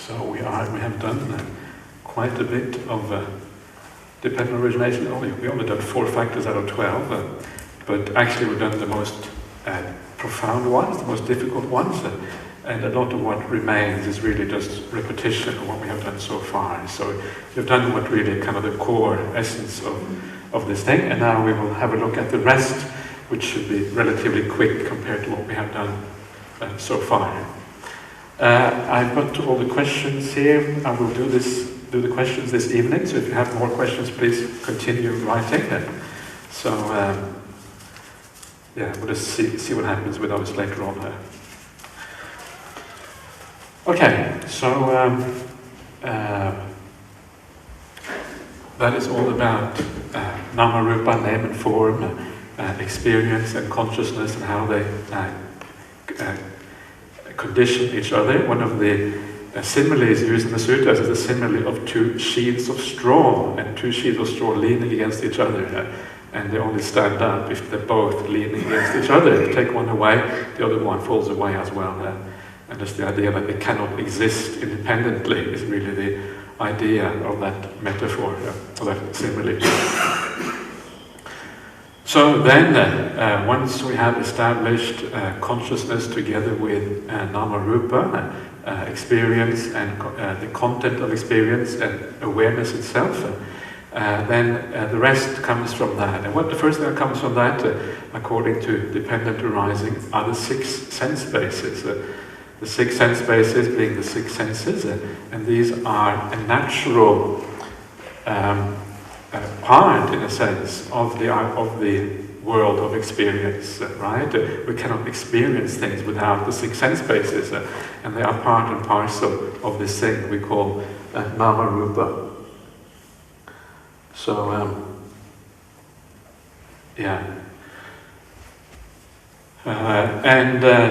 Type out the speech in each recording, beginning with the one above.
So we have done quite a bit of dependent origination. We only done 4 factors out of 12, but actually we've done the most profound ones, the most difficult ones, and a lot of what remains is really just repetition of what we have done so far. So we've done what really kind of the core essence of this thing, and now we will have a look at the rest, which should be relatively quick compared to what we have done so far. I've got all the questions here. I will do the questions this evening, so if you have more questions, please continue writing them. So, yeah, we'll just see what happens with those later on. Okay, so that is all about Nama-rupa, name and form, experience and consciousness, and how they condition each other. One of the similes used in the sutras is a simile of 2 sheaves of straw, and 2 sheaves of straw leaning against each other, and they only stand up if they're both leaning against each other. If you take one away, the other one falls away as well. And just the idea that they cannot exist independently is really the idea of that metaphor, of that simile. So then, once we have established consciousness together with Nama-rupa, experience and the content of experience and awareness itself, then the rest comes from that. And what the first thing that comes from that, according to dependent arising, are the 6 sense bases. The 6 sense bases being the 6 senses, and these are a natural part, in a sense, of the world of experience, right? We cannot experience things without the 6 sense bases, and they are part and parcel of this thing we call Nama-rupa. So, yeah.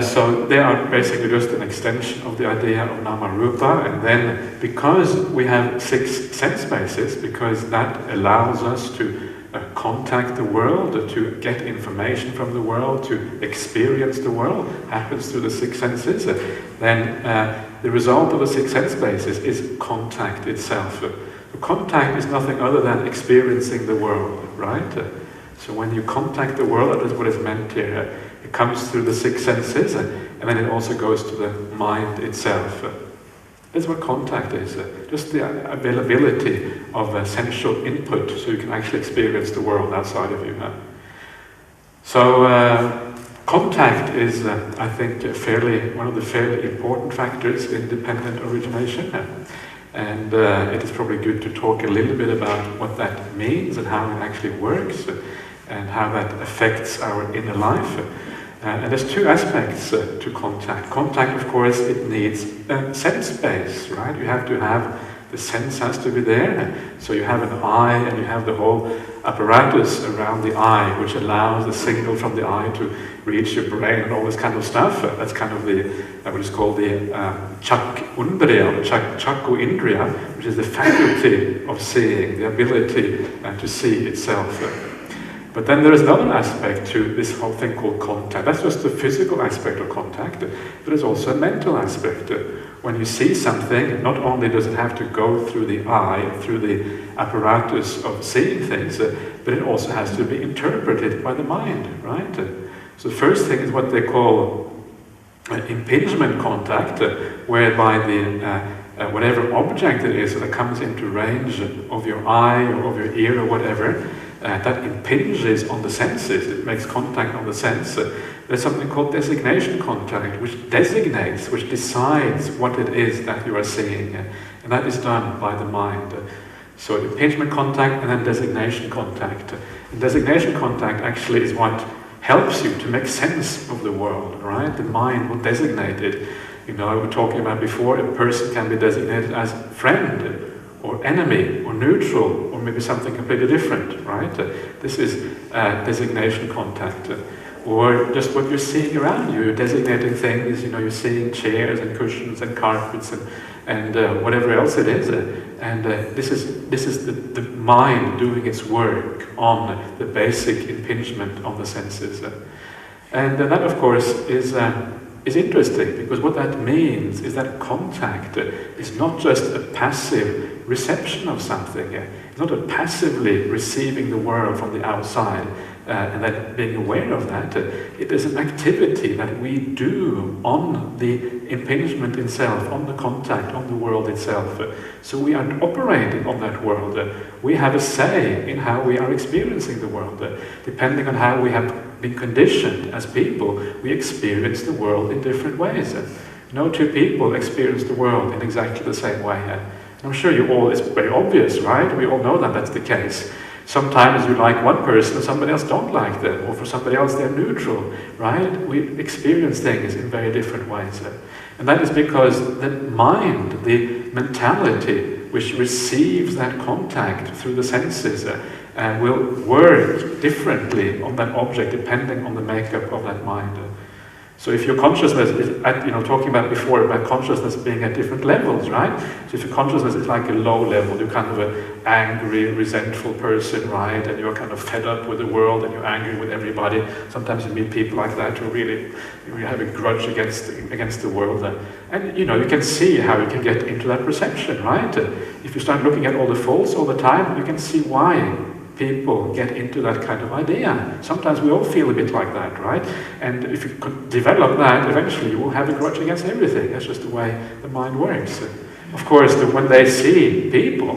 So they are basically just an extension of the idea of Nama-rupa, and then because we have 6 sense bases, because that allows us to contact the world, to get information from the world, to experience the world, happens through the 6 senses, then the result of the 6 sense bases is contact itself. Contact is nothing other than experiencing the world, right? So when you contact the world, that is what is meant here. It comes through the 6 senses, and then it also goes to the mind itself. That's what contact is, just the availability of sensual input, so you can actually experience the world outside of you. So contact is, I think, one of the fairly important factors in dependent origination. And it is probably good to talk a little bit about what that means and how it actually works, and how that affects our inner life. And there's 2 aspects to contact. Contact, of course, it needs a sense base, right? You have to have, the sense has to be there. So you have an eye, and you have the whole apparatus around the eye, which allows the signal from the eye to reach your brain and all this kind of stuff. That's kind of what is called the chakundriya, chakku indriya, which is the faculty of seeing, the ability to see itself. But then there is another aspect to this whole thing called contact. That's just the physical aspect of contact, but there's also a mental aspect. When you see something, not only does it have to go through the eye, through the apparatus of seeing things, but it also has to be interpreted by the mind, right? So the first thing is what they call impingement contact, whereby whatever object it is that comes into range of your eye or of your ear or whatever, that impinges on the senses, it makes contact on the sense. There's something called designation contact, which designates, which decides what it is that you are seeing, and that is done by the mind. So impingement contact and then designation contact. And designation contact actually is what helps you to make sense of the world, right? The mind will designate it. You know, we were talking about before, a person can be designated as friend, or enemy, or neutral, or maybe something completely different, right? This is designation contact. Or just what you're seeing around you. You're designating things, you know, you're seeing chairs and cushions and carpets and whatever else it is. And this is the mind doing its work on the basic impingement on the senses. And that, of course, is is interesting, because what that means is that contact is not just a passive reception of something. It's not a passively receiving the world from the outside and then being aware of that. It is an activity that we do on the impingement itself, on the contact, on the world itself. So we are operating on that world. We have a say in how we are experiencing the world. Depending on how we have been conditioned as people, we experience the world in different ways. No two people experience the world in exactly the same way. And I'm sure you all, it's very obvious, right? We all know that that's the case. Sometimes you like one person and somebody else don't like them, or for somebody else they're neutral, right? We experience things in very different ways. And that is because the mind, the mentality which receives that contact through the senses will work differently on that object depending on the makeup of that mind. So if your consciousness is at, talking about before about consciousness being at different levels, right? So if your consciousness is like a low level, you're kind of an angry, resentful person, right? And you're kind of fed up with the world and you're angry with everybody. Sometimes you meet people like that who really have a grudge against the world. And you can see how you can get into that perception, right? If you start looking at all the faults all the time, you can see why people get into that kind of idea. Sometimes we all feel a bit like that, right? And if you could develop that, eventually you will have a grudge against everything. That's just the way the mind works. Of course, when they see people,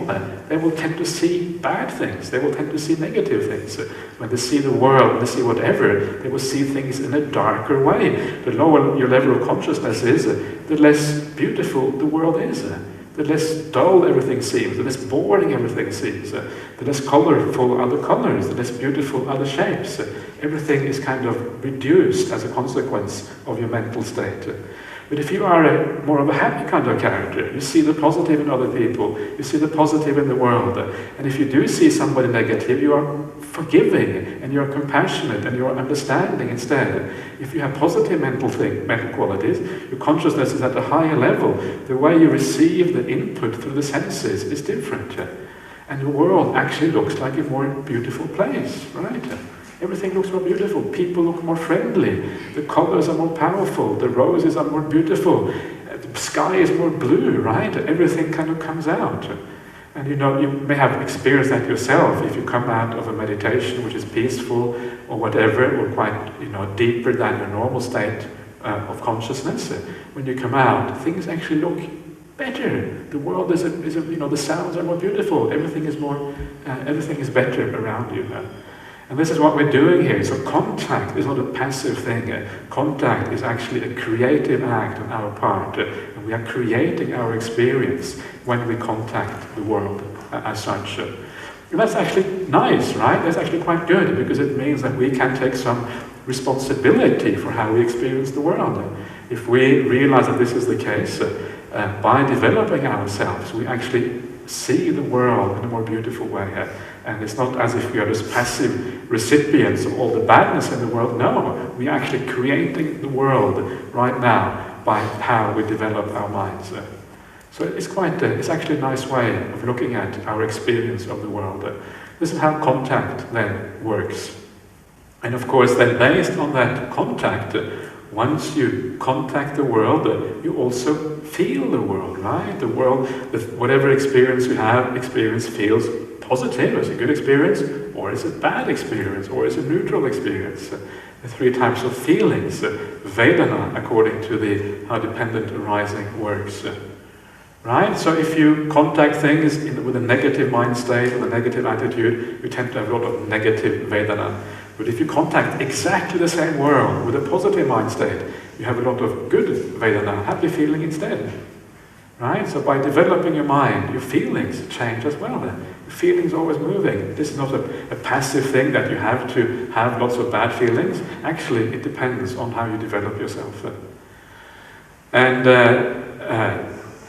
they will tend to see bad things. They will tend to see negative things. When they see the world, when they see whatever, they will see things in a darker way. The lower your level of consciousness is, the less beautiful the world is. The less dull everything seems, the less boring everything seems, the less colorful are the colors, the less beautiful are the shapes. Everything is kind of reduced as a consequence of your mental state. But if you are more of a happy kind of character, you see the positive in other people, you see the positive in the world, and if you do see somebody negative, you are forgiving, and you are compassionate, and you are understanding instead. If you have positive mental qualities, your consciousness is at a higher level. The way you receive the input through the senses is different. And the world actually looks like a more beautiful place, right? Everything looks more beautiful. People look more friendly. The colors are more powerful. The roses are more beautiful. The sky is more blue, right? Everything kind of comes out. And you may have experienced that yourself if you come out of a meditation which is peaceful or whatever, or quite deeper than your normal state of consciousness. When you come out, things actually look better. The world is the sounds are more beautiful. Everything is better around you. And this is what we're doing here. So contact is not a passive thing. Contact is actually a creative act on our part. And we are creating our experience when we contact the world as such. And that's actually nice, right? That's actually quite good, because it means that we can take some responsibility for how we experience the world. If we realize that this is the case, by developing ourselves, we actually see the world in a more beautiful way. And it's not as if we are just passive recipients of all the badness in the world. No, we are actually creating the world right now by how we develop our minds. So it's actually a nice way of looking at our experience of the world. This is how contact then works. And of course, then based on that contact, once you contact the world, you also feel the world, right? The world, whatever experience you have, feels positive, it's a good experience, or it's a bad experience, or it's a neutral experience. The three types of feelings, Vedana, according to how dependent arising works. Right? So if you contact things with a negative mind state, with a negative attitude, you tend to have a lot of negative Vedana. But if you contact exactly the same world with a positive mind state, you have a lot of good Vedana, happy feeling instead. Right? So by developing your mind, your feelings change as well. The feelings are always moving. This is not a passive thing that you have to have lots of bad feelings. Actually, it depends on how you develop yourself.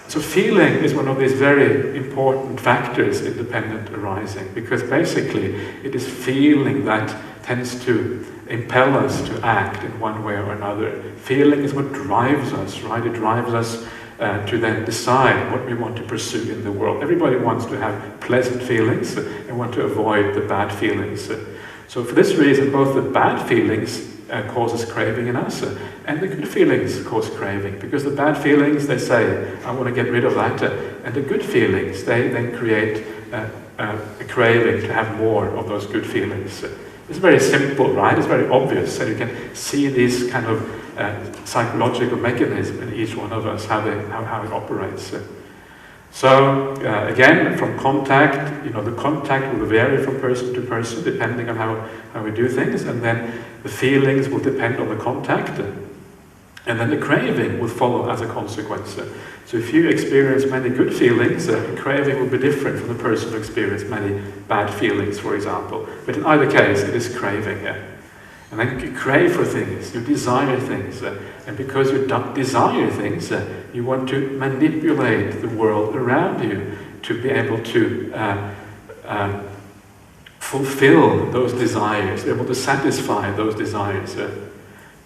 So feeling is one of these very important factors in dependent arising, because basically it is feeling that tends to impel us to act in one way or another. Feeling is what drives us, right? It drives us to then decide what we want to pursue in the world. Everybody wants to have pleasant feelings and want to avoid the bad feelings. So for this reason, both the bad feelings causes craving in us, and the good feelings cause craving, because the bad feelings, they say, I want to get rid of that, and the good feelings, they then create a craving to have more of those good feelings. It's very simple, right? It's very obvious, and you can see these kind of psychological mechanism in each one of us, how it operates. So again, from contact, the contact will vary from person to person depending on how we do things, and then the feelings will depend on the contact, and then the craving will follow as a consequence. So if you experience many good feelings, the craving will be different from the person who experienced many bad feelings, for example. But in either case, it is craving. And then you crave for things, you desire things, and because you desire things, you want to manipulate the world around you to be able to fulfill those desires, be able to satisfy those desires.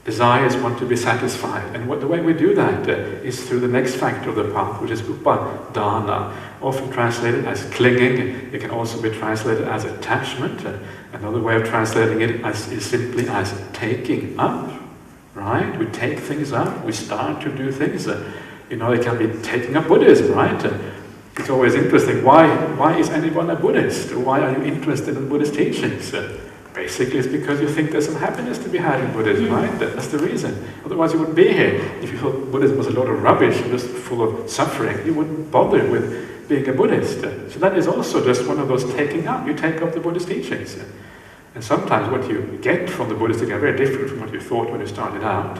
Desires want to be satisfied, and the way we do that is through the next factor of the path, which is upadana, often translated as clinging. It can also be translated as attachment. Another way of translating it is simply as taking up, right? We take things up, we start to do things. It can be taking up Buddhism, right? It's always interesting, why is anyone a Buddhist? Why are you interested in Buddhist teachings? Basically, it's because you think there's some happiness to be had in Buddhism, right? That's the reason. Otherwise, you wouldn't be here. If you thought Buddhism was a lot of rubbish and just full of suffering, you wouldn't bother with being a Buddhist. So that is also just one of those taking up. You take up the Buddhist teachings. And sometimes what you get from the Buddhist teachings are very different from what you thought when you started out.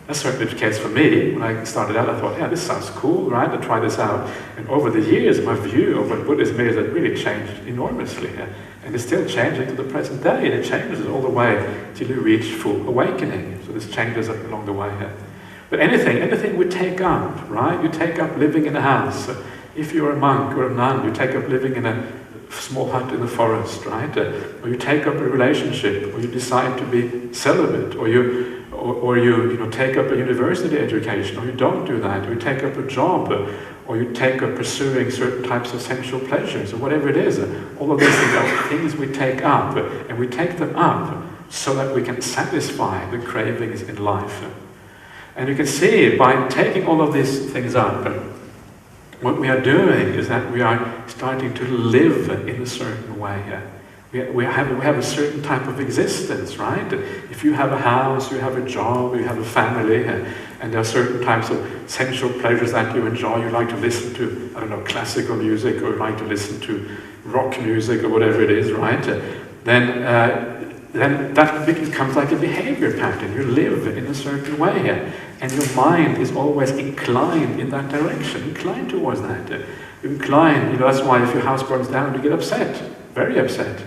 That's certainly the case for me. When I started out, I thought, yeah, this sounds cool, right? I'll try this out. And over the years, my view of what Buddhism is has really changed enormously. And it's still changing to the present day, and it changes all the way till you reach full awakening. So this changes along the way. But anything we take up, right? You take up living in a house. If you're a monk or a nun, you take up living in a small hut in the forest, right? Or you take up a relationship, or you decide to be celibate, or you take up a university education, or you don't do that, or you take up a job, or you take up pursuing certain types of sensual pleasures, or whatever it is. All of these things are things we take up, and we take them up so that we can satisfy the cravings in life. And you can see, by taking all of these things up, what we are doing is that we are starting to live in a certain way. We have a certain type of existence, right? If you have a house, you have a job, you have a family, and there are certain types of sensual pleasures that you enjoy. You like to listen to, classical music, or you like to listen to rock music, or whatever it is, right? Then that becomes like a behavior pattern. You live in a certain way, and your mind is always inclined in that direction, inclined towards that. That's why if your house burns down, you get upset, very upset.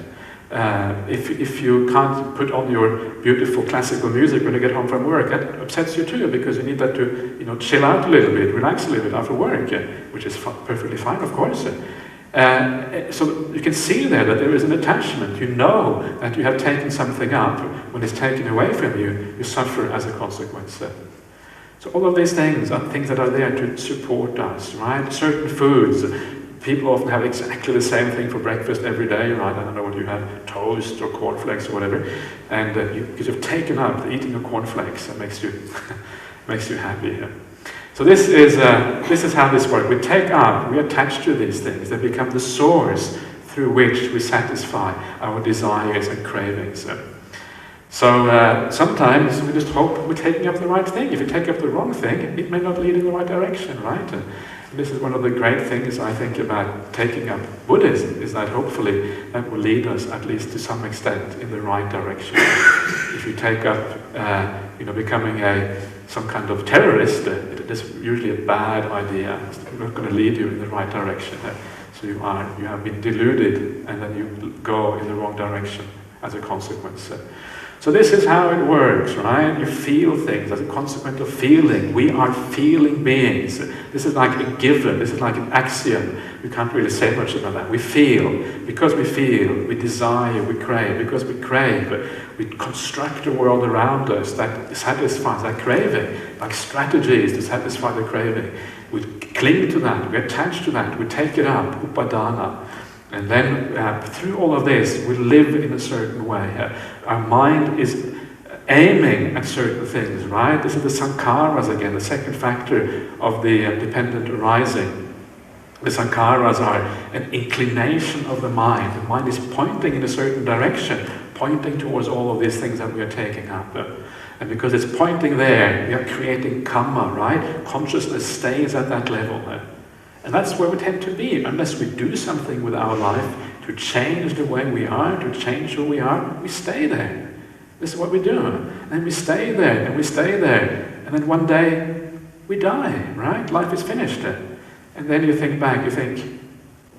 If you can't put on your beautiful classical music when you get home from work, that upsets you too, because you need that to chill out a little bit, relax a little bit after work, which is perfectly fine, of course. So you can see there is an attachment. You know that you have taken something up. When it's taken away from you, you suffer as a consequence. So all of these things are things that are there to support us, right? Certain foods. People often have exactly the same thing for breakfast every day, right? I don't know what you have, toast or cornflakes or whatever. And because you've taken up the eating of cornflakes, that makes you happy. So this is how this works. We take up, we attach to these things. They become the source through which we satisfy our desires and cravings. So sometimes we just hope we're taking up the right thing. If you take up the wrong thing, it may not lead in the right direction, right? And this is one of the great things I think about taking up Buddhism, is that hopefully that will lead us, at least to some extent, in the right direction. If you take up, becoming some kind of terrorist, it is usually a bad idea. It's not going to lead you in the right direction. So you have been deluded, and then you go in the wrong direction as a consequence. So this is how it works, right? You feel things as a consequence of feeling. We are feeling beings. This is like a given. This is like an axiom. You can't really say much about that. We feel. Because we feel, we desire, we crave. Because we crave, we construct a world around us that satisfies that craving, like strategies to satisfy the craving. We cling to that. We attach to that. We take it up, upadana. And then through all of this, we live in a certain way. Our mind is aiming at certain things, right? This is the sankharas again, the second factor of the dependent arising. The sankharas are an inclination of the mind. The mind is pointing in a certain direction, pointing towards all of these things that we are taking up. And because it's pointing there, we are creating karma, right? Consciousness stays at that level. And that's where we tend to be, unless we do something with our life to change the way we are, to change who we are, we stay there. This is what we do. And we stay there, and we stay there. And then one day, we die, right? Life is finished. And then you think back, you think,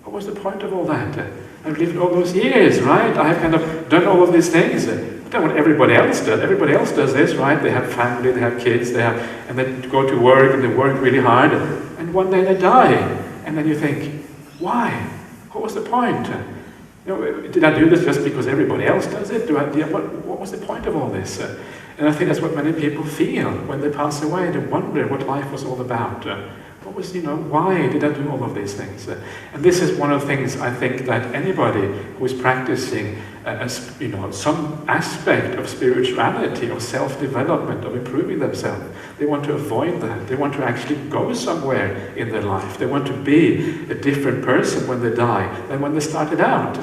what was the point of all that? I've lived all those years, right? I've kind of done all of these things. I've done what everybody else does. Everybody else does this, right? They have family, they have kids, and they go to work, and they work really hard. And one day they die. And then you think, why? What was the point? Did I do this just because everybody else does it? What was the point of all this? And I think that's what many people feel when they pass away. They wonder what life was all about. What was, why did I do all of these things? And this is one of the things I think that anybody who is practicing some aspect of spirituality, of self-development, of improving themselves, they want to avoid that. They want to actually go somewhere in their life. They want to be a different person when they die than when they started out.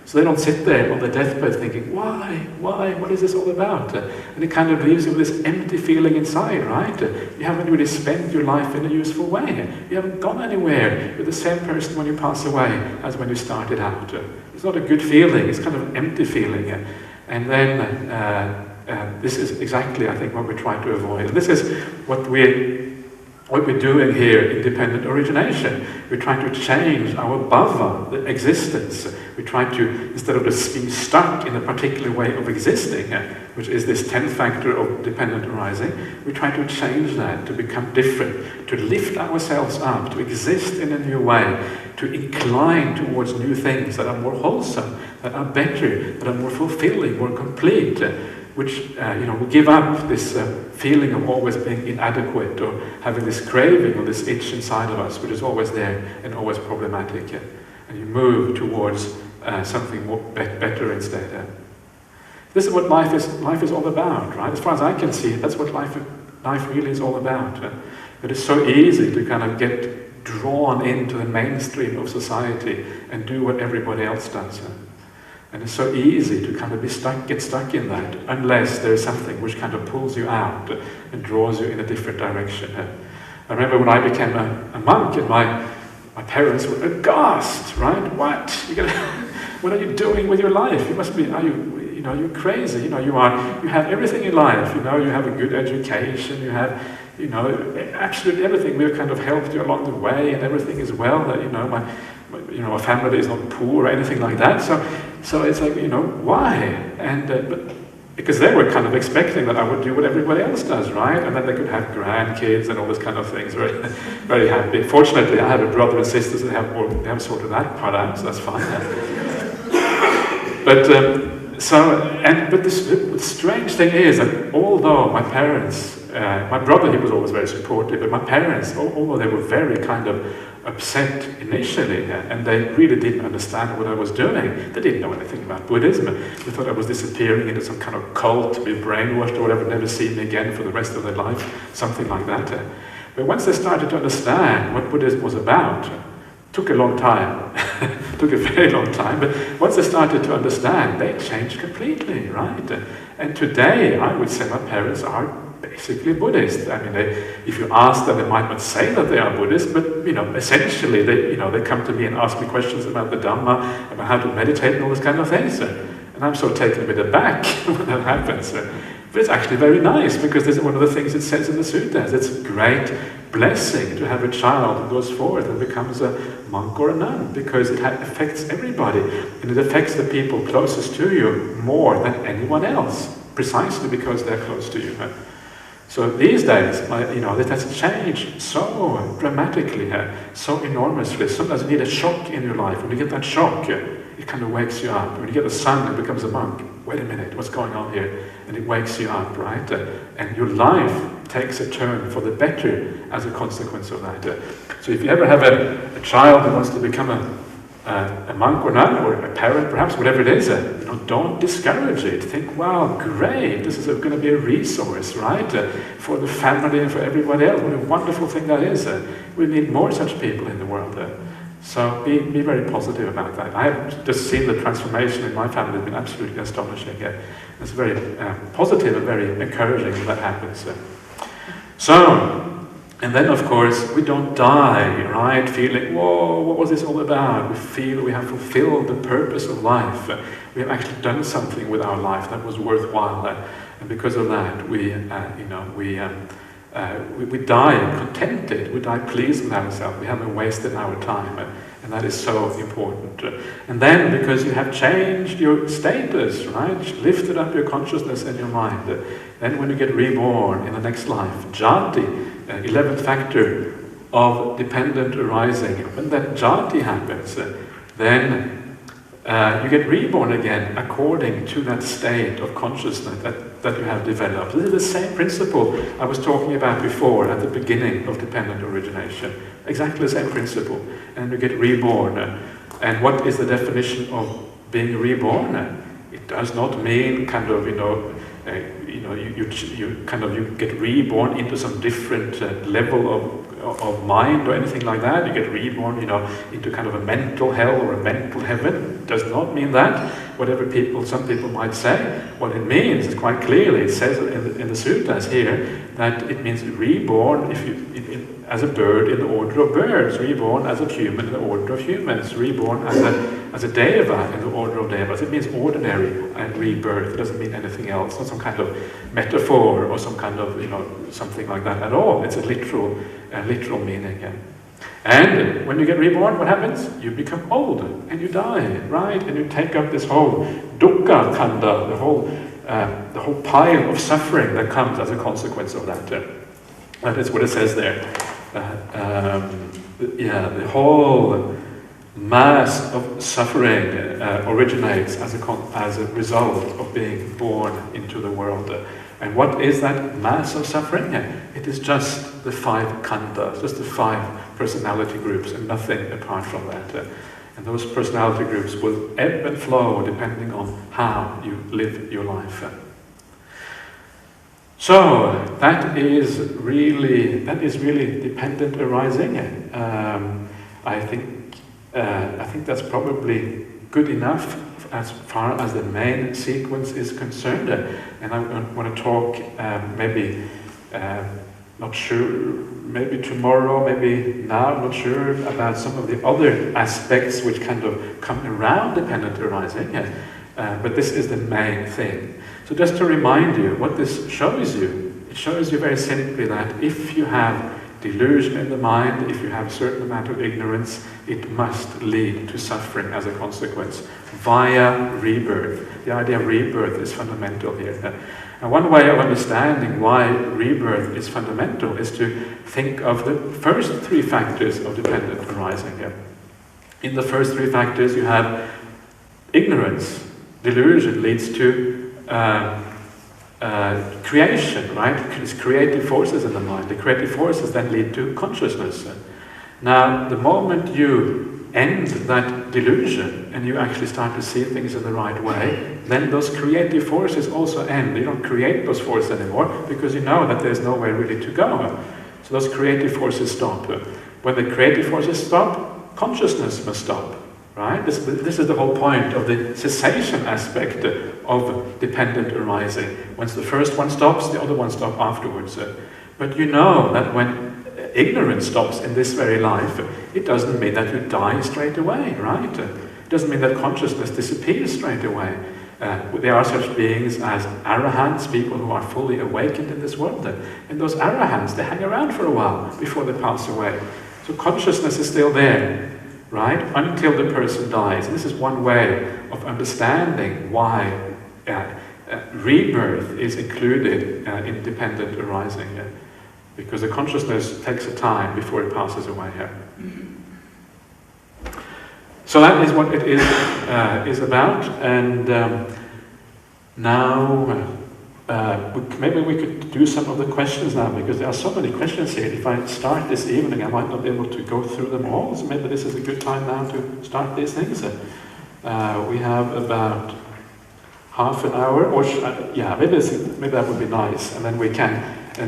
So they don't sit there on the deathbed thinking, why, what is this all about? And it kind of leaves you with this empty feeling inside, right? You haven't really spent your life in a useful way. You haven't gone anywhere. You're the same person when you pass away as when you started out. It's not a good feeling, it's kind of an empty feeling. And then this is exactly, I think, what we try to avoid. And this is what we're doing here in dependent origination. We're trying to change our bhava, the existence. We try to, instead of just being stuck in a particular way of existing, which is this 10th factor of dependent arising, we try to change that, to become different, to lift ourselves up, to exist in a new way, to incline towards new things that are more wholesome, that are better, that are more fulfilling, more complete, which, we give up this feeling of always being inadequate or having this craving or this itch inside of us, which is always there and always problematic. And you move towards something more better instead. This is what life is all about, right? As far as I can see, that's what life really is all about. It is so easy to kind of get drawn into the mainstream of society and do what everybody else does. And it's so easy to kind of get stuck in that, unless there's something which kind of pulls you out and draws you in a different direction. I remember when I became a monk, and my parents were aghast, right? What are you doing with your life? You must be, you're crazy. You have everything in life. You have a good education. You have, absolutely everything. We've kind of helped you along the way, and everything is well. My family is not poor or anything like that. So it's like, why? And but because they were kind of expecting that I would do what everybody else does, right? And then they could have grandkids and all those kind of things. Very, very happy. Fortunately, I have a brother and sisters that have sorted that part out, so that's fine. But the strange thing is that although my parents, my brother, he was always very supportive, but my parents, although they were very kind of upset initially, and they really didn't understand what I was doing. They didn't know anything about Buddhism. They thought I was disappearing into some kind of cult, to be brainwashed or whatever, never see me again for the rest of their life, something like that. But once they started to understand what Buddhism was about, took a long time, took a very long time, but once they started to understand, they changed completely, right? And today, I would say my parents are basically Buddhist. I mean, if you ask them, they might not say that they are Buddhist, but essentially, they come to me and ask me questions about the Dhamma, about how to meditate and all those kind of things. And I'm sort of taken a bit aback when that happens. But it's actually very nice, because this is one of the things it says in the suttas. It's a great blessing to have a child who goes forth and becomes a monk or a nun, because it affects everybody, and it affects the people closest to you more than anyone else, precisely because they're close to you. So these days, that has changed so dramatically, so enormously. Sometimes you need a shock in your life. When you get that shock, it kind of wakes you up. When you get a son who becomes a monk, wait a minute, what's going on here? And it wakes you up, right? And your life takes a turn for the better as a consequence of that. So if you ever have a child who wants to become a monk or nun, or a parent perhaps, whatever it is, don't discourage it. Think, wow, great, this is going to be a resource, right, for the family and for everybody else. What a wonderful thing that is. We need more such people in the world. So be very positive about that. I have just seen the transformation in my family. It's been absolutely astonishing. It's very positive and very encouraging when that happens. And then, of course, we don't die, right, feeling, whoa, what was this all about? We feel we have fulfilled the purpose of life. We have actually done something with our life that was worthwhile. And because of that, we die contented, we die pleased with ourselves, we haven't wasted our time. And that is so important. And then, because you have changed your status, right, lifted up your consciousness and your mind, then when you get reborn in the next life, jati, 11th factor of dependent arising, when that jati happens, then you get reborn again according to that state of consciousness that you have developed. This is the same principle I was talking about before at the beginning of dependent origination. Exactly the same principle. And you get reborn. And what is the definition of being reborn? It does not mean kind of, you get reborn into some different level of mind or anything like that. You get reborn, into kind of a mental hell or a mental heaven. It does not mean that. Whatever some people might say, what it means is quite clearly. It says in the suttas here that it means reborn as a bird in the order of birds, reborn as a human in the order of humans, reborn as a deva in the order of devas. It means ordinary and rebirth. It doesn't mean anything else. Not some kind of metaphor or some kind of something like that at all. It's a literal meaning. And when you get reborn, what happens? You become old and you die, right? And you take up this whole dukkha khanda, the whole pile of suffering that comes as a consequence of that. That is what it says there. The whole mass of suffering originates as a result of being born into the world. And what is that mass of suffering? It is just the 5 khandhas, just the 5 personality groups, and nothing apart from that. And those personality groups will ebb and flow depending on how you live your life. So that is really dependent arising. I think that's probably good enough as far as the main sequence is concerned. And I want to talk not sure, maybe tomorrow, maybe now, I'm not sure, about some of the other aspects which kind of come around dependent arising. But this is the main thing. So just to remind you, what this shows you, it shows you very simply that if you have delusion in the mind, if you have a certain amount of ignorance, it must lead to suffering as a consequence, via rebirth. The idea of rebirth is fundamental here. And one way of understanding why rebirth is fundamental is to think of the first 3 factors of dependent arising. In the first 3 factors you have ignorance. Delusion leads to creation, right? It's creative forces in the mind. The creative forces then lead to consciousness. Now, the moment you end that delusion and you actually start to see things in the right way, then those creative forces also end. You don't create those forces anymore because you know that there's no way really to go. So those creative forces stop. When the creative forces stop, consciousness must stop. Right? This is the whole point of the cessation aspect of dependent arising. Once the first one stops, the other one stops afterwards. But you know that when ignorance stops in this very life, it doesn't mean that you die straight away, right? It doesn't mean that consciousness disappears straight away. There are such beings as arahants, people who are fully awakened in this world. And those arahants, they hang around for a while before they pass away. So consciousness is still there. Right? Until the person dies. And this is one way of understanding why rebirth is included in dependent arising. Because the consciousness takes a time before it passes away. So that is what it is about. And now maybe we could do some of the questions now, because there are so many questions here. If I start this evening, I might not be able to go through them all, so maybe this is a good time now to start these things. We have about half an hour, or maybe that would be nice, and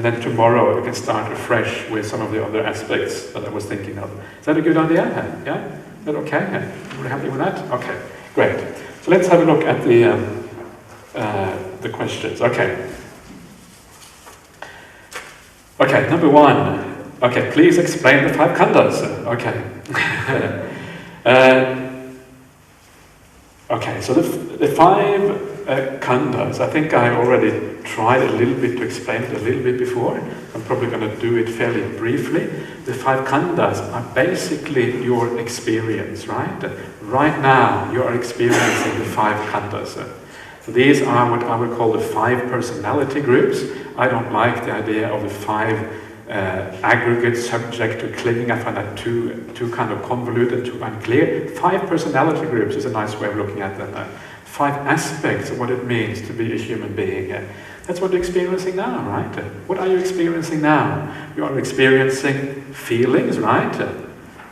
then tomorrow we can start afresh with some of the other aspects that I was thinking of. Is that a good idea? Yeah? Is that okay? Are happy with that? Okay, great. So let's have a look at the questions. Okay, number one. Okay, please explain the 5 khandhas. Okay. Okay, so the 5 khandhas, I think I already tried a little bit to explain it a little bit before. I'm probably going to do it fairly briefly. The 5 khandhas are basically your experience, right? Right now, you are experiencing the 5 khandhas. So these are what I would call the 5 personality groups. I don't like the idea of the 5 aggregates subject to clinging. I find that too kind of convoluted, too unclear. 5 personality groups is a nice way of looking at them. 5 aspects of what it means to be a human being. That's what you're experiencing now, right? What are you experiencing now? You are experiencing feelings, right?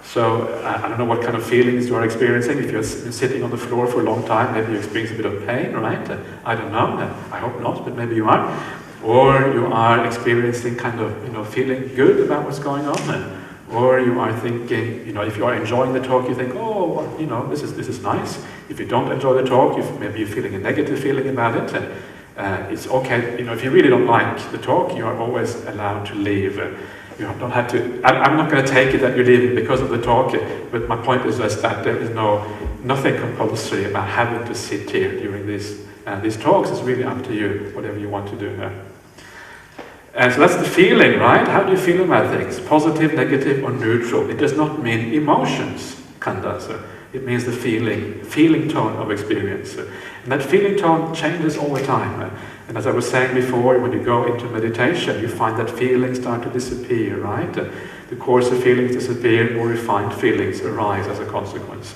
So I don't know what kind of feelings you are experiencing. If you're sitting on the floor for a long time, maybe you experience a bit of pain, right? I don't know. I hope not, but maybe you are. Or you are experiencing kind of, feeling good about what's going on. Or you are thinking, if you are enjoying the talk, you think, oh, this is nice. If you don't enjoy the talk, maybe you're feeling a negative feeling about it. It's okay. If you really don't like the talk, you are always allowed to leave. You don't have to. I'm not going to take it that you're leaving because of the talk, but my point is just that there is nothing compulsory about having to sit here during these talks. It's really up to you, whatever you want to do. And so that's the feeling, right? How do you feel about things? Positive, negative, or neutral? It does not mean emotions, khandhas. It means the feeling tone of experience. And that feeling tone changes all the time. And as I was saying before, when you go into meditation, you find that feelings start to disappear, right? The coarser feelings disappear, more refined feelings arise as a consequence.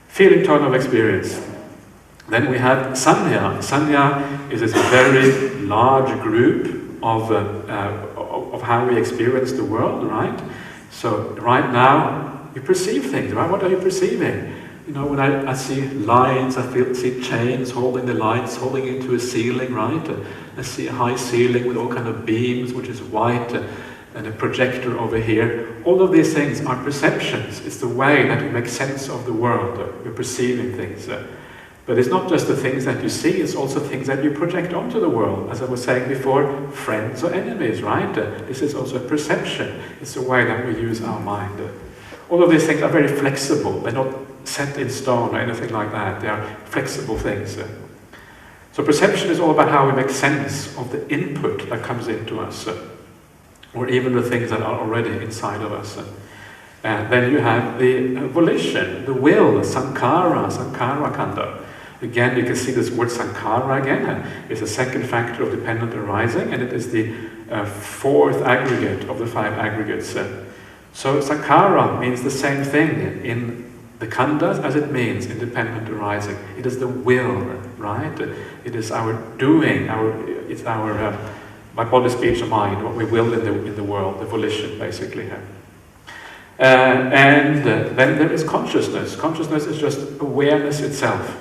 Feeling tone of experience. Then we have sanya. Sanya is this very large group of how we experience the world, right? So right now, you perceive things, right? What are you perceiving? When I see lines, I see chains holding the lights, holding into a ceiling, right? I see a high ceiling with all kind of beams, which is white, and a projector over here. All of these things are perceptions. It's the way that you make sense of the world. You're perceiving things. But it's not just the things that you see, it's also things that you project onto the world. As I was saying before, friends or enemies, right? This is also a perception. It's the way that we use our mind. All of these things are very flexible. They're not set in stone or anything like that. They are flexible things. So perception is all about how we make sense of the input that comes into us, or even the things that are already inside of us. And then you have the volition, the will, sankhara khandha. Again, you can see this word sankhara again. It's the second factor of dependent arising, and it is the 4th aggregate of the 5 aggregates. So sankhara means the same thing in the khandhas as it means in dependent arising. It is the will, right? It is our doing, it's our by body, speech, and mind, what we will in the world, the volition, basically. And then there is consciousness. Consciousness is just awareness itself.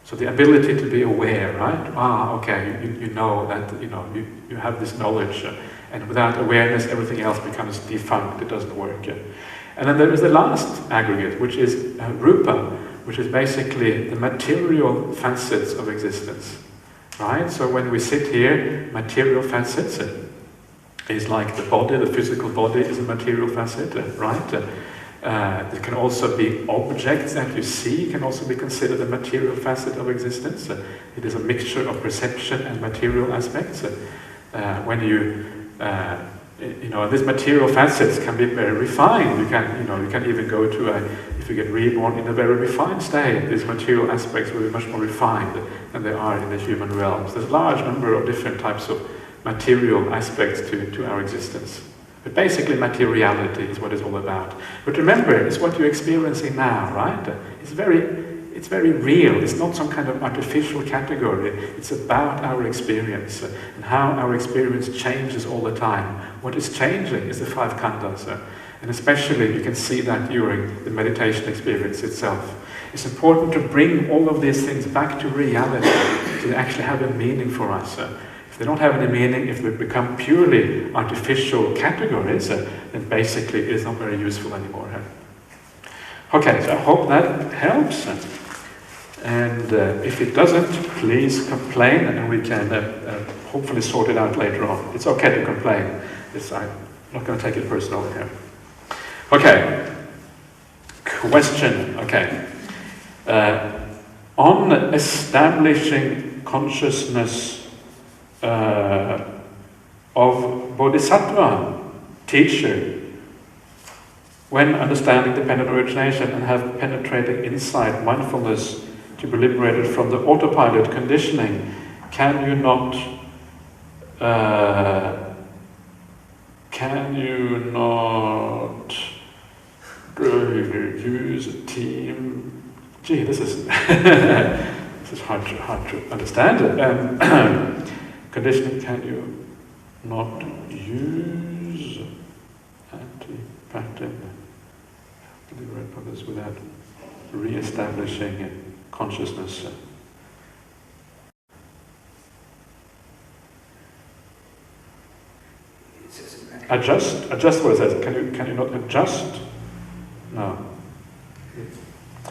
So the ability to be aware, right? Okay, you know that, you have this knowledge, and without awareness, everything else becomes defunct, it doesn't work. And then there is the last aggregate, which is rupa, which is basically the material facets of existence, right? So when we sit here, material facets is like the body, the physical body is a material facet, right? There can also be objects that you see, can also be considered a material facet of existence. It is a mixture of perception and material aspects. When these material facets can be very refined. You can even go to if you get reborn in a very refined state, these material aspects will be much more refined than they are in the human realms. There's a large number of different types of material aspects to our existence. But basically materiality is what it's all about. But remember, it's what you're experiencing now, right? It's very it's very real. It's not some kind of artificial category. It's about our experience and how our experience changes all the time. What is changing is the five khandhas, and especially you can see that during the meditation experience itself. It's important to bring all of these things back to reality, so they actually have a meaning for us. If they don't have any meaning, if they become purely artificial categories, then basically it's not very useful anymore. Okay, so I hope that helps. And if it doesn't, please complain, and we can hopefully sort it out later on. It's okay to complain. I'm not going to take it personally here. Okay, question. Okay. On establishing consciousness of Bodhisattva teacher, when understanding dependent origination and have penetrating insight, mindfulness to be liberated from the autopilot conditioning, can you not use a team? Gee, this is this is hard to understand. Conditioning, can you not use anti-pattern liberate others without re-establishing consciousness? Adjust what it says. Can you not adjust? No.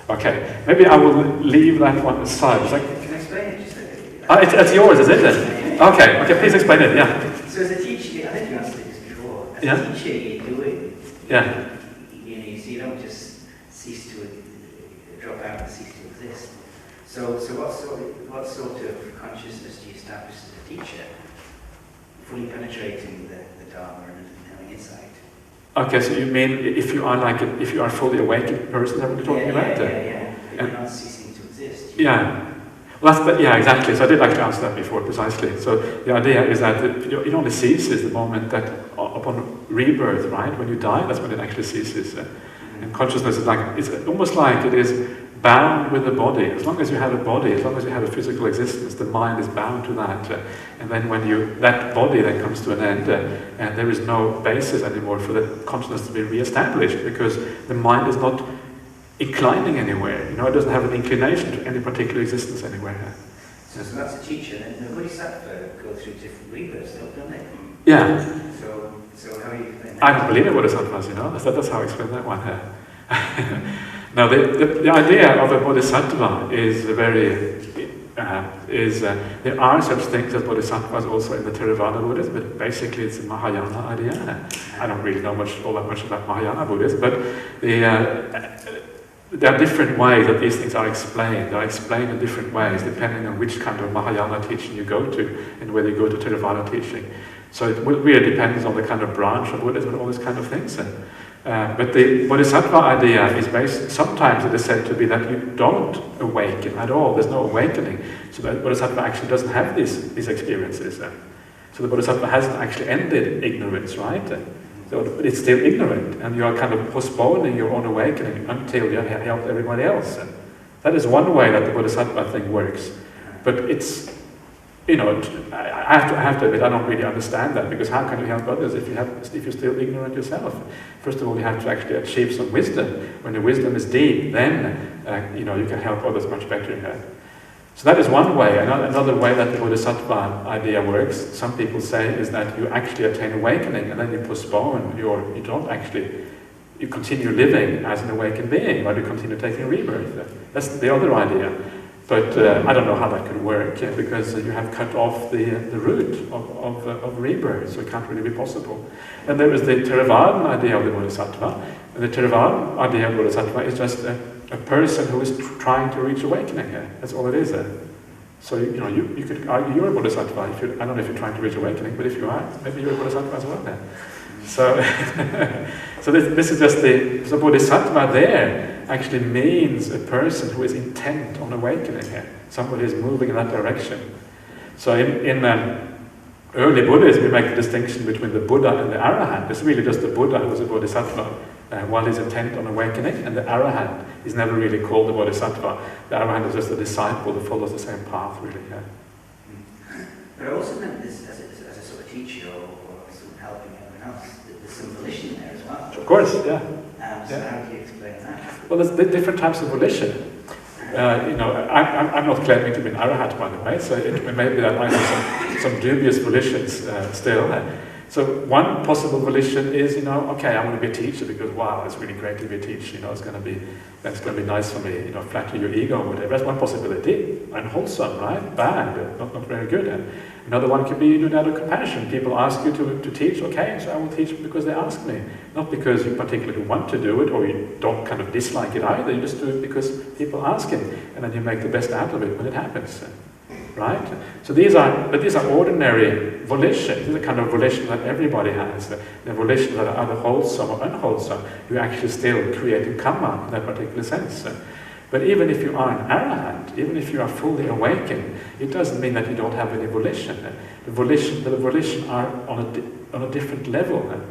Okay, maybe I will leave that one aside. Can I explain it just a bit? It's yours, is it then? Okay, please explain it, yeah. So as a teacher, I think you answered this before, as a teacher you do it. Yeah. So you don't just cease to drop out and cease to exist. So what sort of consciousness do you establish as a teacher? Fully penetrating the Dharma and having insight. Okay, so you mean if you are a fully awakened person, that what you're talking about? Yeah. You're not ceasing to exist. Yeah. Well, yeah, exactly. So I did like to answer that before, precisely. So the idea is that it only ceases the moment that upon rebirth, right? When you die, that's when it actually ceases. And consciousness is it's almost like it is bound with the body. As long as you have a body, as long as you have a physical existence, the mind is bound to that. And then when that body then comes to an end, and there is no basis anymore for the consciousness to be re-established, because the mind is not inclining anywhere. It doesn't have an inclination to any particular existence anywhere. So that's a teacher, and the Bodhisattva go through different rebirths, don't they? Yeah. So how are you explaining that? I don't believe in Bodhisattvas, That's how I explain that one here. Now, the idea of a Bodhisattva is there are such things as Bodhisattvas also in the Theravada Buddhism, but basically it's a Mahayana idea. I don't really know all that much about Mahayana Buddhism, but there are different ways that these things are explained. They are explained in different ways depending on which kind of Mahayana teaching you go to and whether you go to Theravada teaching. So it really depends on the kind of branch of Buddhism and all these kind of things. But the Bodhisattva idea is based, sometimes it is said to be that you don't awaken at all, there's no awakening. So the Bodhisattva actually doesn't have these experiences. So the Bodhisattva hasn't actually ended ignorance, right? So it's still ignorant, and you are kind of postponing your own awakening until you have helped everybody else. That is one way that the Bodhisattva thing works. But it's, I have to admit, I don't really understand that, because how can you help others if you're still ignorant yourself? First of all, you have to actually achieve some wisdom. When the wisdom is deep, then you can help others much better. So that is one way. Another way that the Bodhisattva idea works, some people say, is that you actually attain awakening, and then you postpone you continue living as an awakened being, or you continue taking rebirth. That's the other idea. But I don't know how that could work, because you have cut off the root of rebirth, so it can't really be possible. And there is the Theravada idea of the Bodhisattva, and the Theravada idea of Bodhisattva is just a person who is trying to reach awakening. That's all it is. So you could argue you're a Bodhisattva. I don't know if you're trying to reach awakening, but if you are, maybe you're a Bodhisattva as well. So, so this is just the Bodhisattva there actually means a person who is intent on awakening. Somebody is moving in that direction. So in early Buddhists, we make the distinction between the Buddha and the Arahant. It's really just the Buddha who was a bodhisattva while he's intent on awakening, and the Arahant is never really called the bodhisattva. The Arahant is just a disciple who follows the same path, really. But I also meant this as a sort of teacher or someone helping everyone else. There's some volition there as well. Of course, yeah. So how do you explain that? Well, there's different types of volition. I'm not claiming to be an Arahant, by the way, so it may be that I have some dubious volitions still. So one possible volition is, okay, I want to be a teacher because, wow, it's really great to be a teacher, that's going to be nice for me, flatter your ego or whatever. That's one possibility. Unwholesome, right? Bad, not very good. Another one could be you do it out of compassion. People ask you to teach, okay, so I will teach because they ask me. Not because you particularly want to do it or you don't kind of dislike it either, you just do it because people ask it, and then you make the best out of it when it happens. Right? So these are ordinary volitions. These are kind of volitions that everybody has. They're volitions that are either wholesome or unwholesome. You're actually still creating karma in that particular sense. But even if you are an Arahant, even if you are fully awakened, it doesn't mean that you don't have any volition. The volition are on a different level.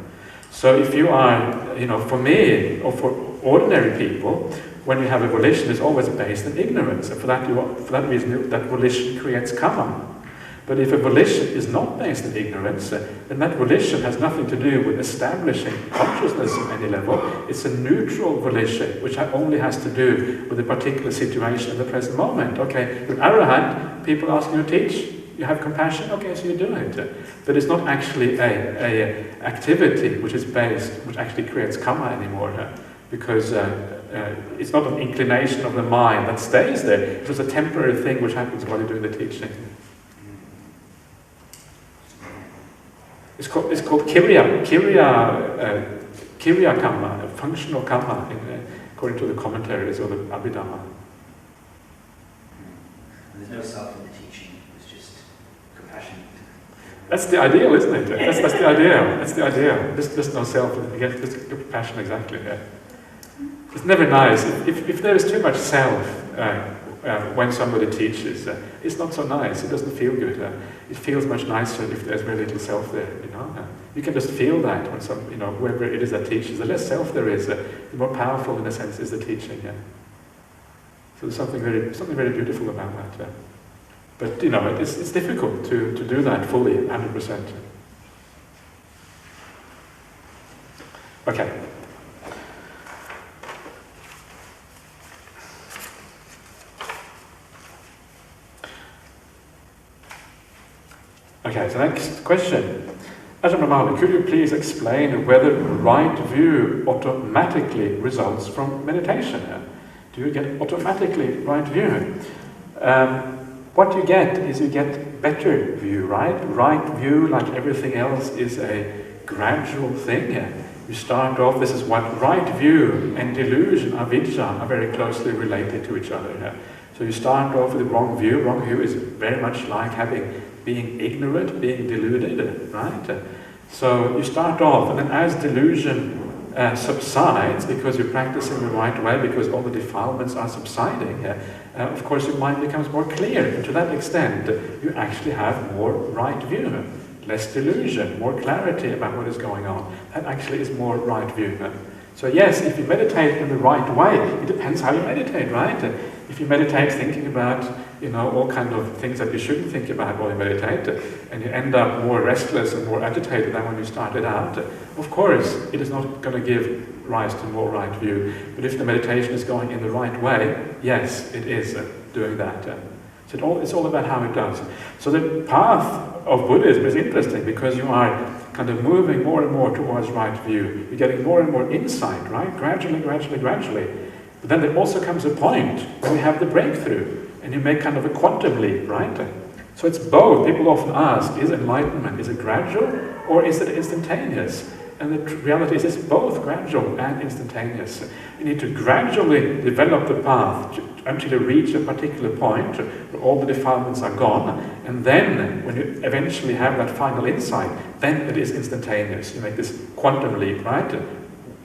So if you are, for me or for ordinary people, when you have a volition, it's always based on ignorance, and for that reason, that volition creates karma. But if a volition is not based on ignorance, then that volition has nothing to do with establishing consciousness on any level. It's a neutral volition, which only has to do with a particular situation in the present moment. Okay, you're Arahant, people ask you to teach, you have compassion, okay, so you do it. But it's not actually a activity which actually creates karma anymore, because it's not an inclination of the mind that stays there. It's just a temporary thing which happens while you're doing the teaching. It's called Kriya karma, functional karma, according to the commentaries or the Abhidhamma. There's no self in the teaching, it's just compassion. That's the ideal, isn't it? That's the ideal. That's the ideal. There's no self. Again, just compassion, exactly. Yeah. It's never nice. If there is too much self when somebody teaches, it's not so nice. It doesn't feel good. It feels much nicer if there's very little self there. You can just feel that when whoever it is that teaches, the less self there is, the more powerful in a sense is the teaching. Yeah. So there's something very beautiful about that. But it's difficult to do that fully, 100%. Okay. Okay, so next question. Ajahn Brahmali, could you please explain whether right view automatically results from meditation? Do you get automatically right view? What you get is you get better view, right? Right view, like everything else, is a gradual thing. You start off, this is what right view and delusion, avidya, are very closely related to each other. So you start off with the wrong view. Wrong view is very much like being ignorant, being deluded, right? So you start off, and then as delusion subsides, because you're practicing the right way, because all the defilements are subsiding, of course your mind becomes more clear, and to that extent you actually have more right view, less delusion, more clarity about what is going on. That actually is more right view. So yes, if you meditate in the right way, it depends how you meditate, right? If you meditate thinking about, all kinds of things that you shouldn't think about while you meditate, and you end up more restless and more agitated than when you started out, of course, it is not going to give rise to more right view. But if the meditation is going in the right way, yes, it is doing that. So it's all about how it does. So the path of Buddhism is interesting because you are kind of moving more and more towards right view. You're getting more and more insight, right? Gradually. But then there also comes a point where you have the breakthrough and you make kind of a quantum leap, right? So it's both. People often ask, is enlightenment, is it gradual or is it instantaneous? And the reality is it's both gradual and instantaneous. You need to gradually develop the path until you reach a particular point where all the defilements are gone, and then when you eventually have that final insight, then it is instantaneous. You make this quantum leap, right?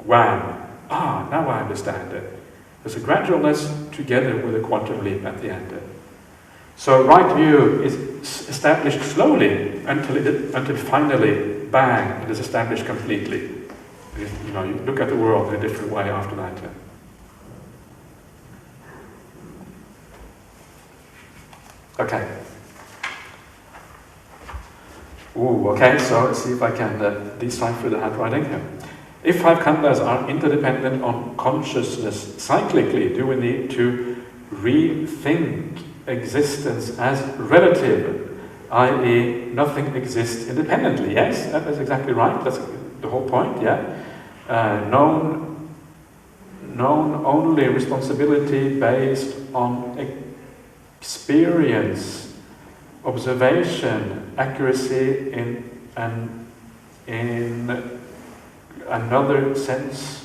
Wow. Now I understand it. There's a gradualness together with a quantum leap at the end. So right view is established slowly until finally, bang, it is established completely. You know, you look at the world in a different way after that. Okay. Ooh, okay, so let's see if I can decipher the handwriting here. If 5 khandhas are interdependent on consciousness cyclically, do we need to rethink existence as relative, i.e. nothing exists independently? Yes, that is exactly right, that's the whole point, yeah. Known only responsibility based on experience, observation, accuracy in another sense,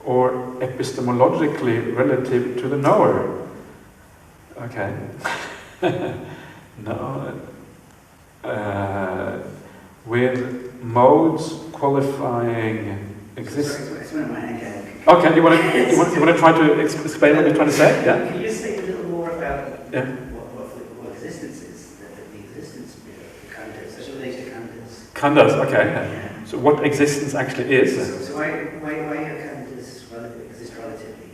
or epistemologically relative to the knower. Okay. No. With modes qualifying existence. Okay, you want to try to explain what you're trying to say? Yeah. Can you just say a little more about yeah. what existence is? The existence of the khandhas, especially related to khandhas. Khandhas, okay. Yeah. So what existence actually is? So why are khandhas exist relatively?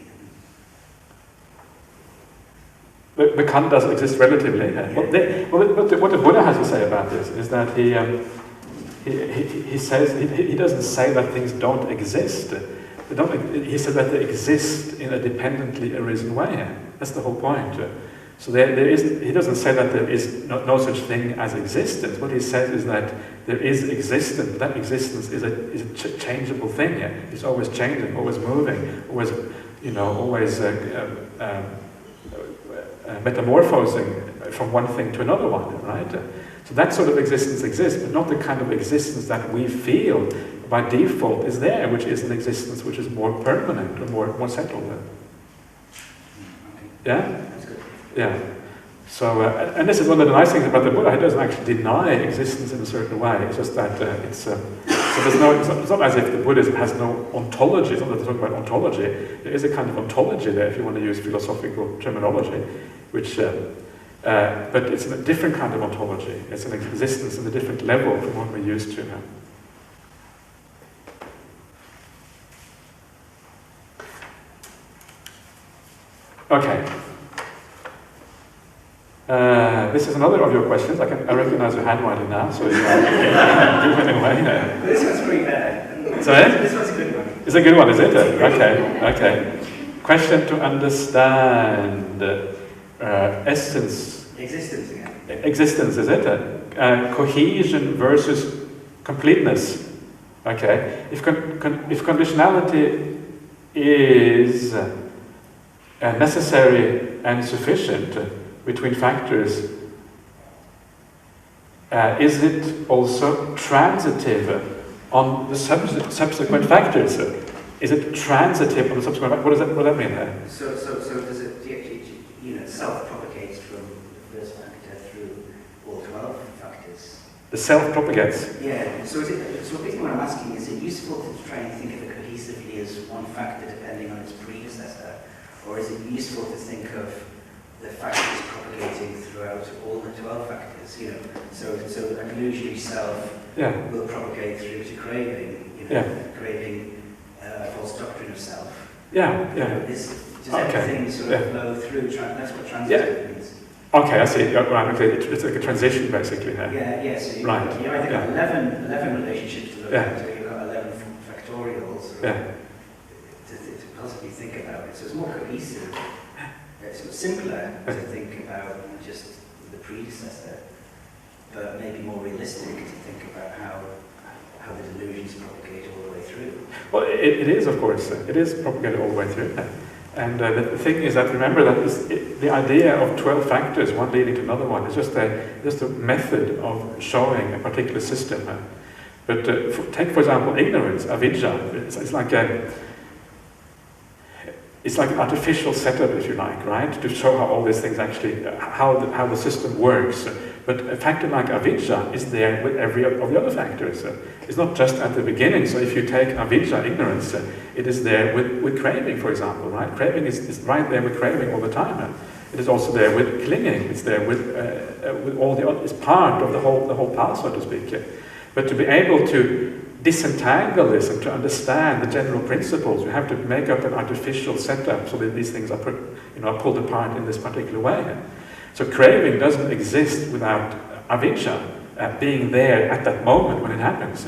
The khandhas exist relatively. Yeah. What the Buddha has to say about this is that he says he doesn't say that things don't exist. He said that they exist in a dependently arisen way. That's the whole point. So there is. He doesn't say that there is no such thing as existence. What he says is that there is existence. That existence is a changeable thing. Yeah? It's always changing, always moving, always metamorphosing from one thing to another one. Right. So that sort of existence exists, but not the kind of existence that we feel by default is there, which is an existence which is more permanent or more settled. Yeah? Yeah. So, and this is one of the nice things about the Buddha. He doesn't actually deny existence in a certain way. It's just that so there's no. It's not as if the Buddhism has no ontology. It's not that they're talking about ontology. There is a kind of ontology there, if you want to use philosophical terminology, which. But it's a different kind of ontology. It's an existence in a different level from what we're used to now. Okay. This is another of your questions. I recognize your handwriting now, so you give it away. This one's pretty bad. Sorry? This one's a good one. It's a good one, is it? Okay. Question to understand. Essence. Existence again. Existence, is it? Cohesion versus completeness. Okay. If conditionality is necessary and sufficient between factors, is it also transitive on the subsequent factors? Is it transitive on the subsequent factors? What does that mean there? So does it, self-propagates from the first factor through all 12 factors? The self propagates? Yeah, so basically what I'm asking, is it useful to try and think of it cohesively as one factor depending on its predecessor? Or is it useful to think of the factors propagating throughout all the 12 factors? So an illusionary self will propagate through to craving, craving a false doctrine of self. Does everything sort of flow through? That's what transitive means. Okay, I see. Right, okay. It's like a transition, basically. Yeah. So you either got 11 relationships to look at, or you've got 11 factorials to possibly think about it. So it's more cohesive. It's simpler to think about than just the predecessor, but maybe more realistic to think about how the delusions propagate all the way through. Well, it is, of course. It is propagated all the way through. And the thing is that, remember that the idea of 12 factors, one leading to another one, is just a method of showing a particular system. But take, for example, ignorance, avidya. It's like an artificial setup, if you like, right? To show how all these things actually, how the system works. But a factor like avidya is there with every of the other factors. It's not just at the beginning. So if you take avidya, ignorance, it is there with craving, for example, right? Craving is right there with craving all the time. It is also there with clinging. It's there with all the other. It's part of the whole path, so to speak. But to be able to disentangle this and to understand the general principles, you have to make up an artificial setup so that these things are pulled apart in this particular way. So craving doesn't exist without avijja being there at that moment when it happens.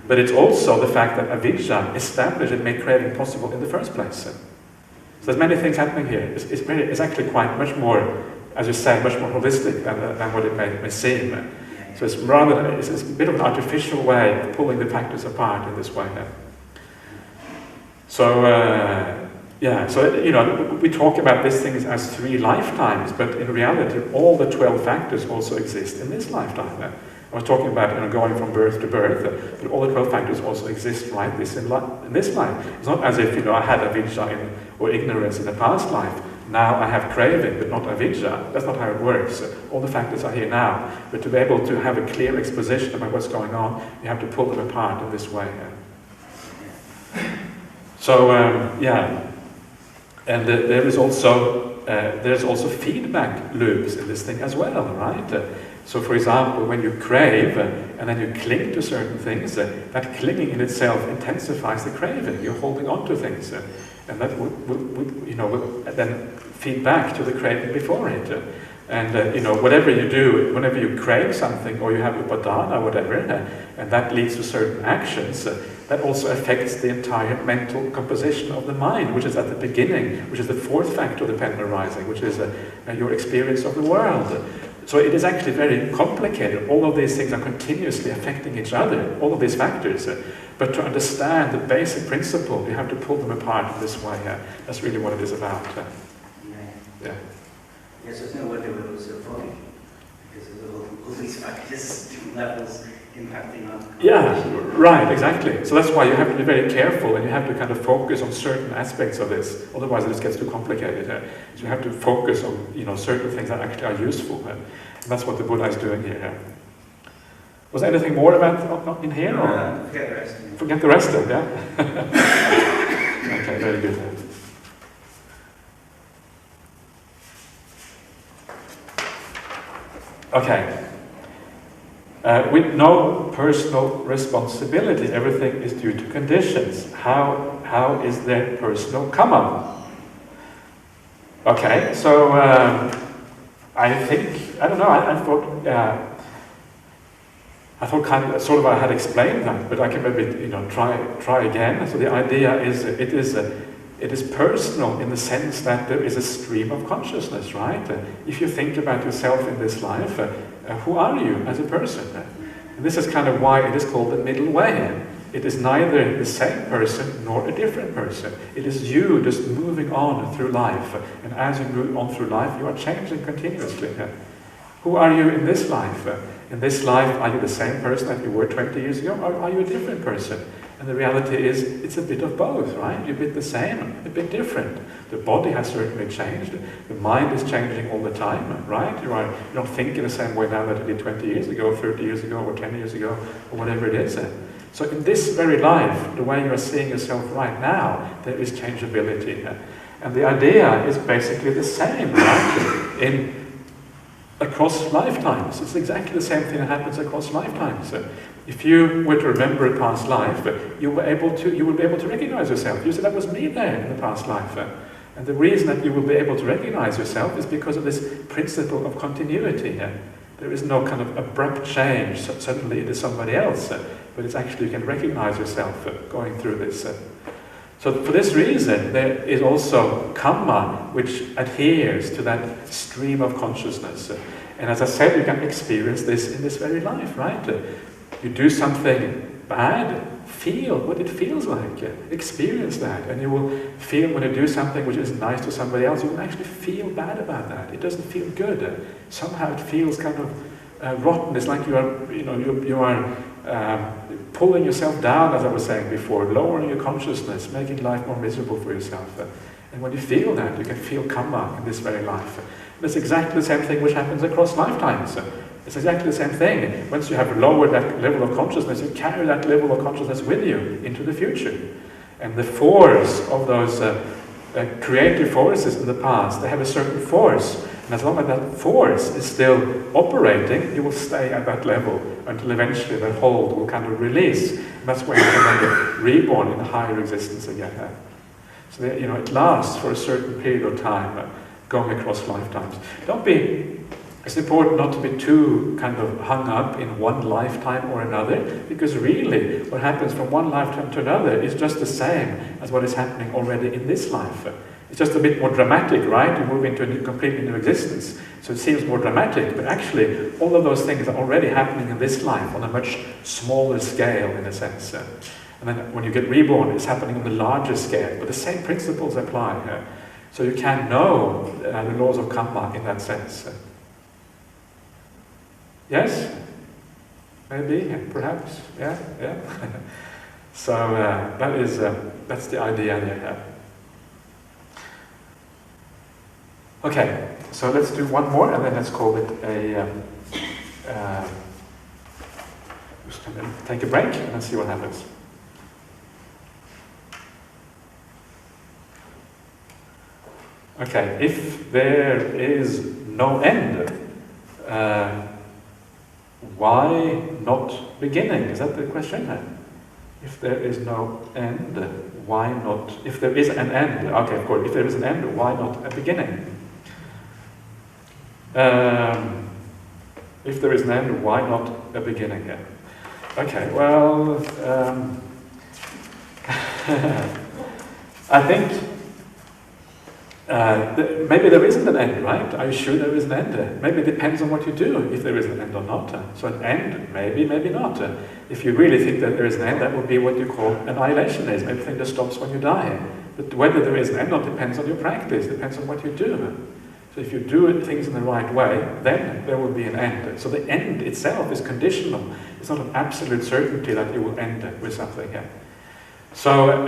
But it's also the fact that avijja established and made craving possible in the first place. So there's many things happening here. It's actually quite much more, as you say, much more holistic than what it may seem. So it's a bit of an artificial way of pulling the factors apart in this way. So we talk about these things as 3 lifetimes, but in reality, all the 12 factors also exist in this lifetime. I was talking about going from birth to birth, but all the 12 factors also exist right in this life. It's not as if I had avijja or ignorance in the past life. Now I have craving, but not avijja. That's not how it works. All the factors are here now, but to be able to have a clear exposition about what's going on, you have to pull them apart in this way. So and there's also feedback loops in this thing as well, right? So, for example, when you crave and then you cling to certain things, that clinging in itself intensifies the craving. You're holding on to things, and that will then feed back to the craving before it. And whatever you do, whenever you crave something or you have upadana or whatever, and that leads to certain actions, that also affects the entire mental composition of the mind, which is at the beginning, which is the 4th factor of the dependent arising, which is your experience of the world. So it is actually very complicated. All of these things are continuously affecting each other, all of these factors. But to understand the basic principle, you have to pull them apart in this way. That's really what it is about. Yeah, so it's no wonder it was so funny, because of all these factors, different levels impacting on. Yeah, right, exactly. So that's why you have to be very careful, and you have to kind of focus on certain aspects of this. Otherwise, it just gets too complicated. So you have to focus on certain things that actually are useful, and that's what the Buddha is doing here. Was there anything more about in here? Or? Forget the rest. Forget the rest of it, yeah. Okay, very good. Okay. With no personal responsibility, everything is due to conditions. How is there personal karma? Okay, so I thought kind of sort of I had explained that, but I can maybe try again. So the idea is it is personal in the sense that there is a stream of consciousness, right? If you think about yourself in this life, who are you as a person? And this is kind of why it is called the middle way. It is neither the same person nor a different person. It is you just moving on through life. And as you move on through life, you are changing continuously. Who are you in this life? In this life, are you the same person that you were 20 years ago, or are you a different person? And the reality is, it's a bit of both, right? You're a bit the same, a bit different. The body has certainly changed. The mind is changing all the time, right? You don't think in the same way now that you did 20 years ago, 30 years ago, or 10 years ago, or whatever it is. So in this very life, the way you are seeing yourself right now, there is changeability. And the idea is basically the same, right? Across lifetimes. It's exactly the same thing that happens across lifetimes. If you were to remember a past life, you will be able to recognize yourself. You say, that was me there in the past life. And the reason that you will be able to recognize yourself is because of this principle of continuity. There is no kind of abrupt change, suddenly it is somebody else, but it's actually you can recognize yourself going through this. So for this reason, there is also karma which adheres to that stream of consciousness. And as I said, you can experience this in this very life, right? You do something bad, feel what it feels like, experience that, and you will feel when you do something which is nice to somebody else, you will actually feel bad about that. It doesn't feel good. Somehow it feels kind of rotten. It's like you are pulling yourself down, as I was saying before, lowering your consciousness, making life more miserable for yourself. And when you feel that, you can feel karma in this very life. And it's exactly the same thing which happens across lifetimes. It's exactly the same thing. Once you have lowered that level of consciousness, you carry that level of consciousness with you into the future. And the force of those creative forces in the past, they have a certain force. And as long as that force is still operating, you will stay at that level until eventually that hold will kind of release. And that's where you can then get reborn in a higher existence again. So that, it lasts for a certain period of time, going across lifetimes. It's important not to be too kind of hung up in one lifetime or another, because really what happens from one lifetime to another is just the same as what is happening already in this life. It's just a bit more dramatic, right? You move into a completely new existence, so it seems more dramatic, but actually all of those things are already happening in this life on a much smaller scale, in a sense. And then when you get reborn, it's happening on the larger scale, but the same principles apply. So you can know the laws of karma in that sense. Yes? Maybe, perhaps, yeah. So that's the idea there. Okay, so let's do one more, and then let's call it just gonna take a break and then see what happens. Okay, if there is no end, why not beginning? Is that the question? If there is no end, why not? If there is an end, okay, of course, if there is an end, why not a beginning? If there is an end, why not a beginning? Okay, well, I think maybe there isn't an end, right? Are you sure there is an end? Maybe it depends on what you do, if there is an end or not. So an end, maybe, maybe not. If you really think that there is an end, that would be what you call annihilationism, everything that stops when you die. But whether there is an end or not depends on your practice, depends on what you do. So if you do things in the right way, then there will be an end. So the end itself is conditional. It's not an absolute certainty that you will end with something here. So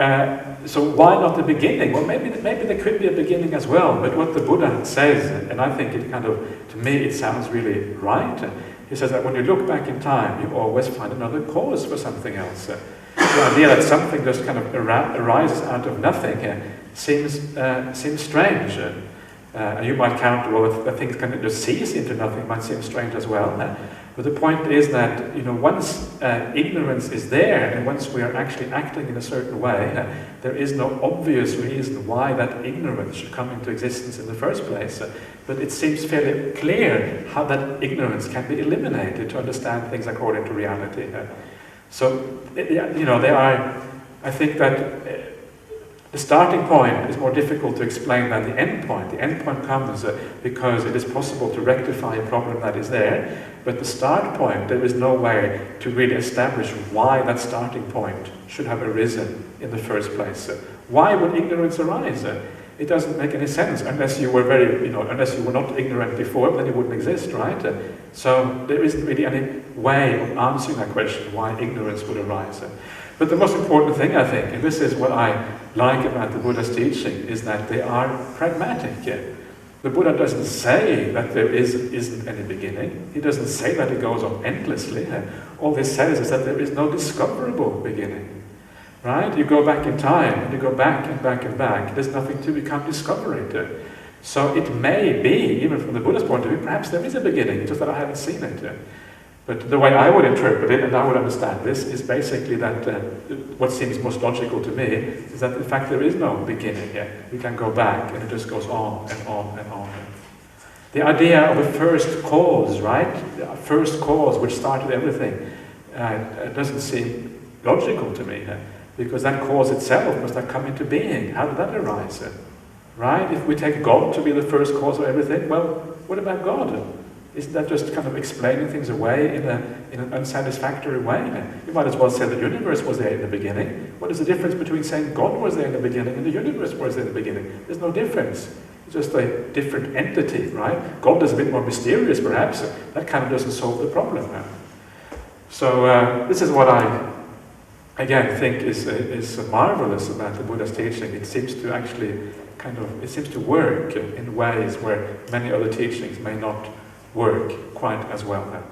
why not the beginning? Well, maybe there could be a beginning as well. But what the Buddha says, and I think it kind of, to me, it sounds really right. He says that when you look back in time, you always find another cause for something else. The idea that something just kind of arises out of nothing seems strange. You might counter, well, if things can just cease into nothing, it might seem strange as well. But the point is that, once ignorance is there, and once we are actually acting in a certain way, there is no obvious reason why that ignorance should come into existence in the first place. But it seems fairly clear how that ignorance can be eliminated to understand things according to reality. So, there are, I think that the starting point is more difficult to explain than the end point. The end point comes because it is possible to rectify a problem that is there, but the start point, there is no way to really establish why that starting point should have arisen in the first place. Why would ignorance arise? It doesn't make any sense unless you were unless you were not ignorant before, then it wouldn't exist, right? So there isn't really any way of answering that question, why ignorance would arise. But the most important thing, I think, and this is what I like about the Buddha's teaching, is that they are pragmatic. The Buddha doesn't say that there isn't any beginning. He doesn't say that it goes on endlessly. All he says is that there is no discoverable beginning. Right? You go back in time, and you go back and back and back. There's nothing to become discovered. So it may be, even from the Buddha's point of view, perhaps there is a beginning, just that I haven't seen it. But the way I would interpret it, and I would understand this, is basically that what seems most logical to me is that in fact there is no beginning here. You can go back and it just goes on and on and on. The idea of a first cause, right? A first cause which started everything doesn't seem logical to me, because that cause itself must have come into being. How did that arise? Right? If we take God to be the first cause of everything, well, what about God? Isn't that just kind of explaining things away in an unsatisfactory way? You might as well say the universe was there in the beginning. What is the difference between saying God was there in the beginning and the universe was there in the beginning? There's no difference. It's just a different entity, right? God is a bit more mysterious, perhaps. That kind of doesn't solve the problem. So this is what I, again, think is marvelous about the Buddha's teaching. It seems to actually it seems to work in ways where many other teachings may not work quite as well.